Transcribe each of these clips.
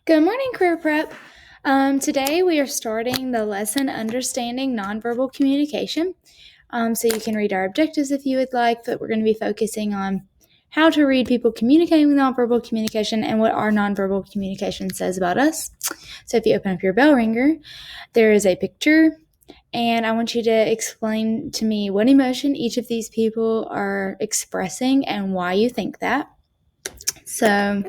Good morning, Career Prep. Today we are starting the lesson Understanding Nonverbal Communication. So you can read our objectives if you would like, but we're going to be focusing on how to read people communicating with nonverbal communication and what our nonverbal communication says about us. So if you open up your bell ringer, there is a picture, and I want you to explain to me what emotion each of these people are expressing and why you think that. So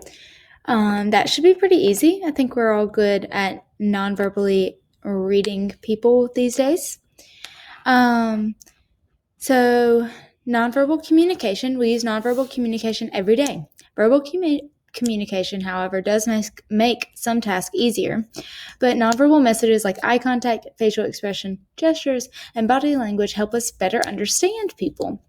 that should be pretty easy. I think we're all good at non-verbally reading people these days. So nonverbal communication, we use nonverbal communication every day. Verbal communication, however, does make some tasks easier, but nonverbal messages like eye contact, facial expression, gestures, and body language help us better understand people.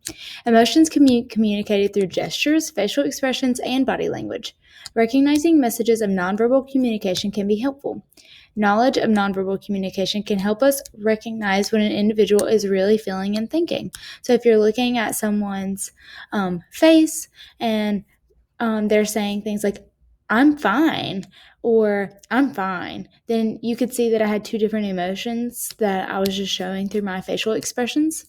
Emotions communicated through gestures, facial expressions, and body language. Recognizing messages of nonverbal communication can be helpful. Knowledge of nonverbal communication can help us recognize when an individual is really feeling and thinking. So if you're looking at someone's face and they're saying things like, I'm fine, or I'm fine, then you could see that I had two different emotions that I was just showing through my facial expressions.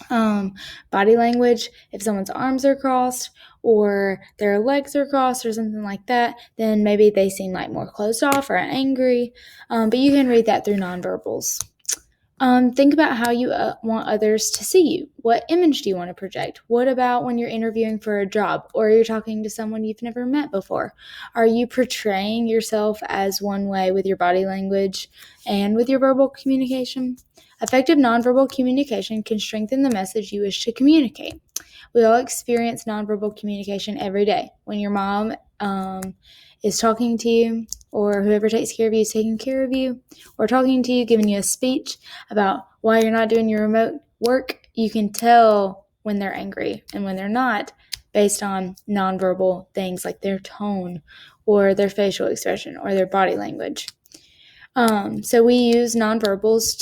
Body language, if someone's arms are crossed or their legs are crossed or something like that, then maybe they seem like more closed off or angry, but you can read that through nonverbals. Think about how you want others to see you. What image do you want to project? What about when you're interviewing for a job or you're talking to someone you've never met before? Are you portraying yourself as one way with your body language and with your verbal communication? Effective nonverbal communication can strengthen the message you wish to communicate. We all experience nonverbal communication every day. When your mom is talking to you, or whoever takes care of you is taking care of you, or talking to you, giving you a speech about why you're not doing your remote work, you can tell when they're angry and when they're not based on nonverbal things like their tone or their facial expression or their body language. So we use nonverbals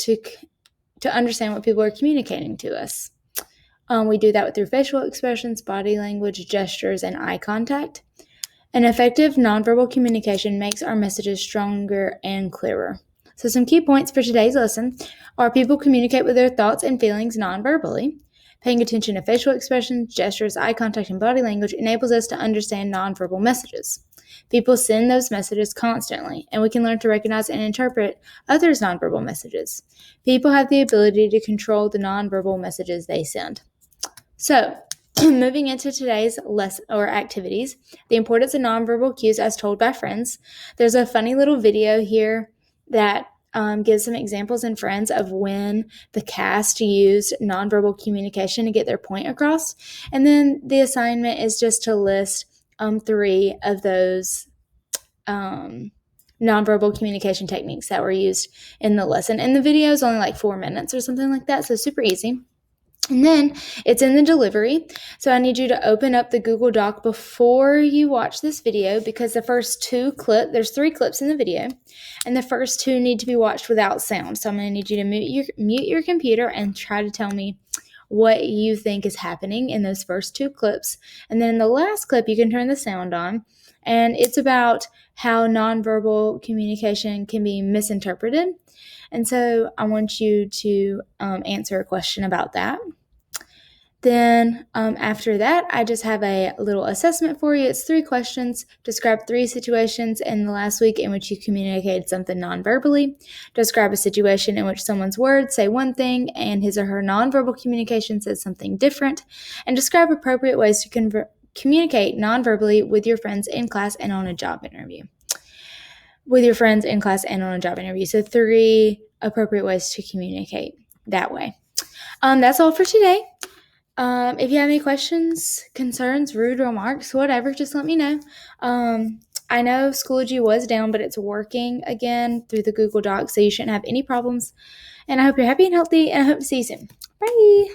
to understand what people are communicating to us. We do that through facial expressions, body language, gestures, and eye contact. An effective nonverbal communication makes our messages stronger and clearer. So some key points for today's lesson are people communicate with their thoughts and feelings nonverbally. Paying attention to facial expressions, gestures, eye contact, and body language enables us to understand nonverbal messages. People send those messages constantly, and we can learn to recognize and interpret others' nonverbal messages. People have the ability to control the nonverbal messages they send. So, moving into today's lesson or activities, the importance of nonverbal cues as told by friends. There's a funny little video here that gives some examples in Friends of when the cast used nonverbal communication to get their point across. And then the assignment is just to list 3 of those nonverbal communication techniques that were used in the lesson. And the video is only like 4 minutes or something like that, so super easy. And then it's in the delivery. So I need you to open up the Google Doc before you watch this video, because the first 2 there's 3 clips in the video, and the first 2 need to be watched without sound. So I'm going to need you to mute your computer and try to tell me what you think is happening in those first 2 clips. And then in the last clip, you can turn the sound on. And it's about how nonverbal communication can be misinterpreted. And so I want you to answer a question about that. Then after that, I just have a little assessment for you. It's 3 questions. Describe 3 situations in the last week in which you communicated something nonverbally. Describe a situation in which someone's words say one thing and his or her nonverbal communication says something different. And describe appropriate ways to communicate nonverbally with your friends in class and on a job interview. So 3 appropriate ways to communicate that way. That's all for today. If you have any questions, concerns, rude remarks, whatever, just let me know. I know Schoology was down, but it's working again through the Google Docs, so you shouldn't have any problems. And I hope you're happy and healthy, and I hope to see you soon. Bye!